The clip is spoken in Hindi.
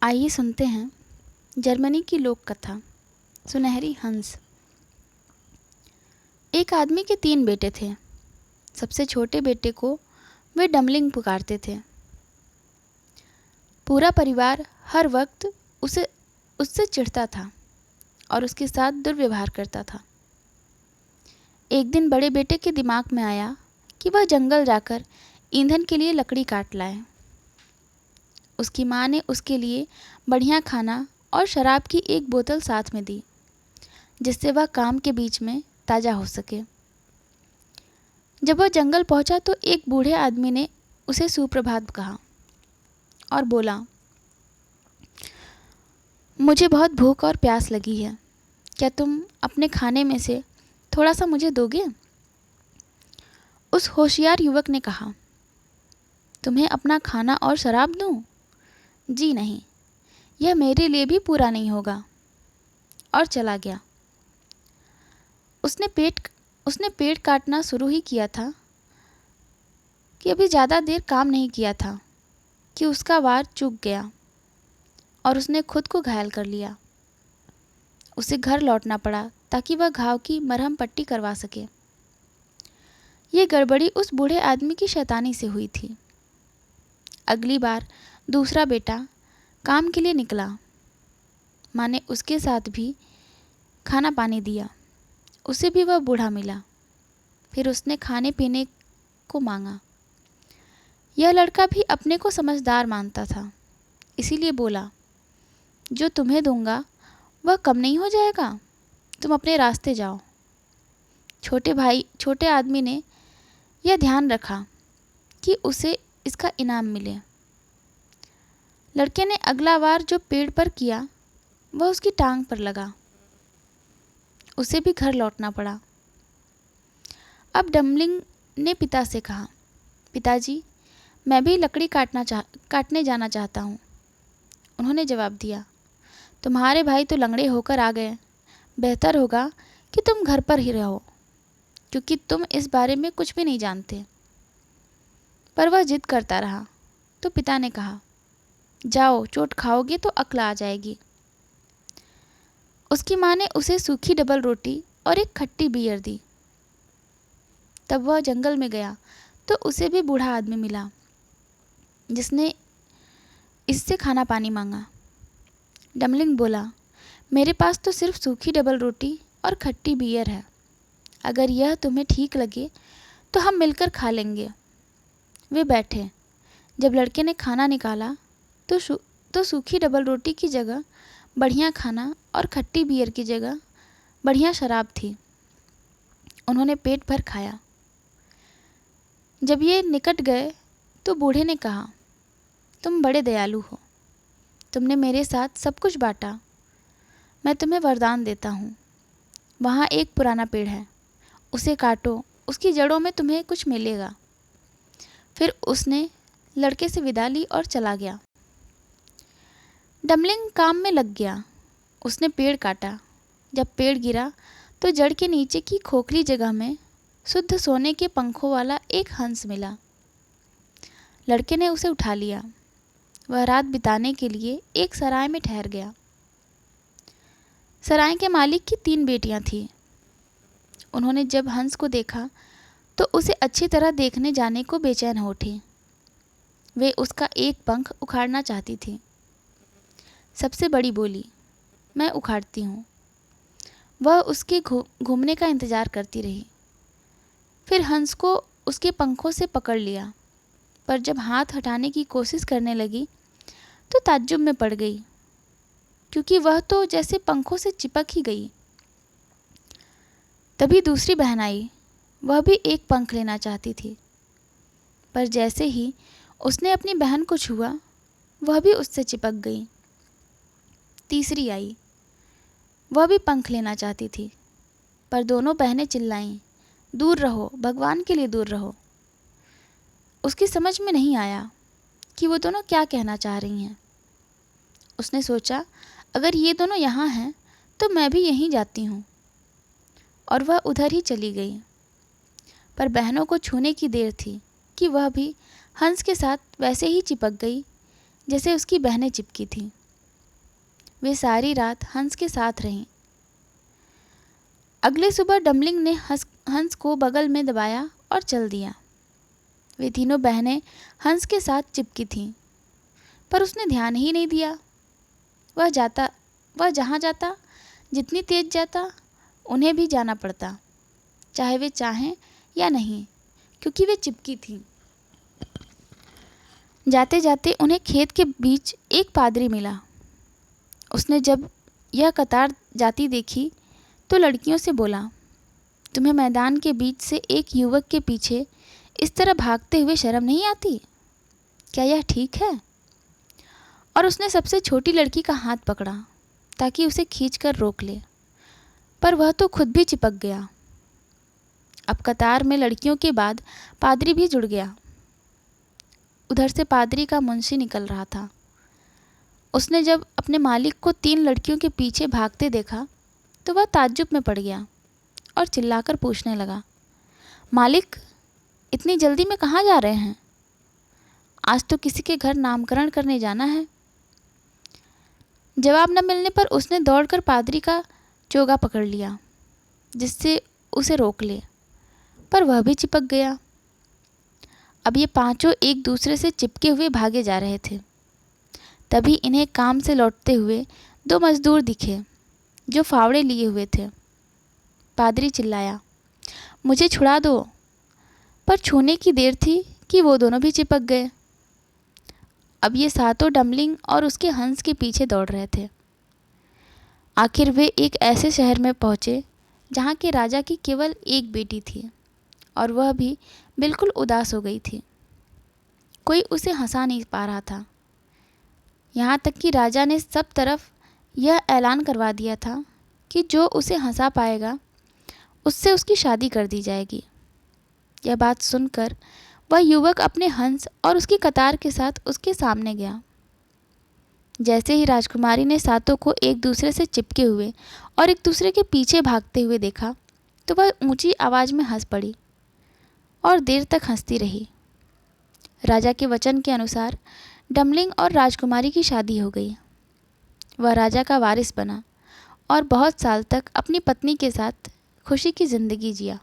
आइए सुनते हैं जर्मनी की लोक कथा सुनहरी हंस। एक आदमी के 3 बेटे थे। सबसे छोटे बेटे को वे डमलिंग पुकारते थे। पूरा परिवार हर वक्त उससे चिढ़ता था और उसके साथ दुर्व्यवहार करता था। एक दिन बड़े बेटे के दिमाग में आया कि वह जंगल जाकर ईंधन के लिए लकड़ी काट लाए। उसकी माँ ने उसके लिए बढ़िया खाना और शराब की एक बोतल साथ में दी, जिससे वह काम के बीच में ताज़ा हो सके। जब वह जंगल पहुंचा तो एक बूढ़े आदमी ने उसे सुप्रभात कहा और बोला, मुझे बहुत भूख और प्यास लगी है, क्या तुम अपने खाने में से थोड़ा सा मुझे दोगे? उस होशियार युवक ने कहा, तुम्हें अपना खाना और शराब दूं? जी नहीं, यह मेरे लिए भी पूरा नहीं होगा। और चला गया। उसने पेड़ काटना शुरू ही किया था कि अभी ज़्यादा देर काम नहीं किया था कि उसका वार चूक गया और उसने खुद को घायल कर लिया। उसे घर लौटना पड़ा ताकि वह घाव की मरहम पट्टी करवा सके। ये गड़बड़ी उस बूढ़े आदमी की शैतानी से हुई थी। अगली बार दूसरा बेटा काम के लिए निकला। माँ ने उसके साथ भी खाना पानी दिया। उसे भी वह बूढ़ा मिला। फिर उसने खाने पीने को मांगा। यह लड़का भी अपने को समझदार मानता था, इसीलिए बोला, जो तुम्हें दूंगा वह कम नहीं हो जाएगा, तुम अपने रास्ते जाओ। छोटे आदमी ने यह ध्यान रखा कि उसे इसका इनाम मिले। लड़के ने अगला वार जो पेड़ पर किया वह उसकी टांग पर लगा। उसे भी घर लौटना पड़ा। अब डमलिंग ने पिता से कहा, पिताजी, मैं भी लकड़ी काटने जाना चाहता हूँ। उन्होंने जवाब दिया, तुम्हारे भाई तो लंगड़े होकर आ गए, बेहतर होगा कि तुम घर पर ही रहो, क्योंकि तुम इस बारे में कुछ भी नहीं जानते। पर वह जिद करता रहा तो पिता ने कहा, जाओ, चोट खाओगे तो अक्ल आ जाएगी। उसकी माँ ने उसे सूखी डबल रोटी और एक खट्टी बियर दी। तब वह जंगल में गया तो उसे भी बूढ़ा आदमी मिला, जिसने इससे खाना पानी मांगा। डमलिंग बोला, मेरे पास तो सिर्फ सूखी डबल रोटी और खट्टी बियर है। अगर यह तुम्हें ठीक लगे तो हम मिलकर खा लेंगे। वे बैठे। जब लड़के ने खाना निकाला तो सूखी डबल रोटी की जगह बढ़िया खाना और खट्टी बियर की जगह बढ़िया शराब थी। उन्होंने पेट भर खाया। जब ये निकट गए तो बूढ़े ने कहा, तुम बड़े दयालु हो, तुमने मेरे साथ सब कुछ बांटा। मैं तुम्हें वरदान देता हूँ। वहाँ एक पुराना पेड़ है, उसे काटो, उसकी जड़ों में तुम्हें कुछ मिलेगा। फिर उसने लड़के से विदा ली और चला गया। डमलिंग काम में लग गया। उसने पेड़ काटा। जब पेड़ गिरा तो जड़ के नीचे की खोखली जगह में शुद्ध सोने के पंखों वाला एक हंस मिला। लड़के ने उसे उठा लिया। वह रात बिताने के लिए एक सराय में ठहर गया। सराय के मालिक की 3 बेटियां थीं। उन्होंने जब हंस को देखा तो उसे अच्छी तरह देखने जाने को बेचैन हो उठी। वे उसका एक पंख उखाड़ना चाहती थी। सबसे बड़ी बोली, मैं उखाड़ती हूँ। वह उसके घूमने का इंतज़ार करती रही। फिर हंस को उसके पंखों से पकड़ लिया, पर जब हाथ हटाने की कोशिश करने लगी तो ताज्जुब में पड़ गई, क्योंकि वह तो जैसे पंखों से चिपक ही गई। तभी दूसरी बहन आई। वह भी एक पंख लेना चाहती थी, पर जैसे ही उसने अपनी बहन को छुआ वह भी उससे चिपक गई। तीसरी आई। वह भी पंख लेना चाहती थी, पर दोनों बहनें चिल्लाईं, दूर रहो, भगवान के लिए दूर रहो। उसकी समझ में नहीं आया कि वो दोनों क्या कहना चाह रही हैं। उसने सोचा, अगर ये दोनों यहाँ हैं तो मैं भी यहीं जाती हूँ, और वह उधर ही चली गई। पर बहनों को छूने की देर थी कि वह भी हंस के साथ वैसे ही चिपक गई जैसे उसकी बहनें चिपकी थीं। वे सारी रात हंस के साथ रहीं। अगले सुबह डम्बलिंग ने हंस को बगल में दबाया और चल दिया। वे तीनों बहनें हंस के साथ चिपकी थीं, पर उसने ध्यान ही नहीं दिया। वह जहाँ जाता, जितनी तेज जाता, उन्हें भी जाना पड़ता, चाहे वे चाहें या नहीं, क्योंकि वे चिपकी थीं। जाते जाते उन्हें खेत के बीच एक पादरी मिला। उसने जब यह कतार जाती देखी तो लड़कियों से बोला, तुम्हें मैदान के बीच से एक युवक के पीछे इस तरह भागते हुए शर्म नहीं आती? क्या यह ठीक है? और उसने सबसे छोटी लड़की का हाथ पकड़ा ताकि उसे खींचकर रोक ले, पर वह तो खुद भी चिपक गया। अब कतार में लड़कियों के बाद पादरी भी जुड़ गया। उधर से पादरी का मुंशी निकल रहा था। उसने जब अपने मालिक को 3 लड़कियों के पीछे भागते देखा तो वह ताज्जुब में पड़ गया और चिल्लाकर पूछने लगा, मालिक, इतनी जल्दी में कहाँ जा रहे हैं? आज तो किसी के घर नामकरण करने जाना है। जवाब न मिलने पर उसने दौड़कर पादरी का चोगा पकड़ लिया, जिससे उसे रोक ले, पर वह भी चिपक गया। अब ये पांचों एक दूसरे से चिपके हुए भागे जा रहे थे। तभी इन्हें काम से लौटते हुए 2 मजदूर दिखे जो फावड़े लिए हुए थे। पादरी चिल्लाया, मुझे छुड़ा दो, पर छूने की देर थी कि वो दोनों भी चिपक गए। अब ये सातों डम्बलिंग और उसके हंस के पीछे दौड़ रहे थे। आखिर वे एक ऐसे शहर में पहुँचे जहाँ के राजा की केवल एक बेटी थी और वह भी बिल्कुल उदास हो गई थी। कोई उसे हंसा नहीं पा रहा था। यहाँ तक कि राजा ने सब तरफ यह ऐलान करवा दिया था कि जो उसे हंसा पाएगा उससे उसकी शादी कर दी जाएगी। यह बात सुनकर वह युवक अपने हंस और उसकी कतार के साथ उसके सामने गया। जैसे ही राजकुमारी ने सातों को एक दूसरे से चिपके हुए और एक दूसरे के पीछे भागते हुए देखा तो वह ऊंची आवाज़ में हंस पड़ी और देर तक हंसती रही। राजा के वचन के अनुसार डम्बलिंग और राजकुमारी की शादी हो गई। वह राजा का वारिस बना और बहुत साल तक अपनी पत्नी के साथ खुशी की ज़िंदगी जिया।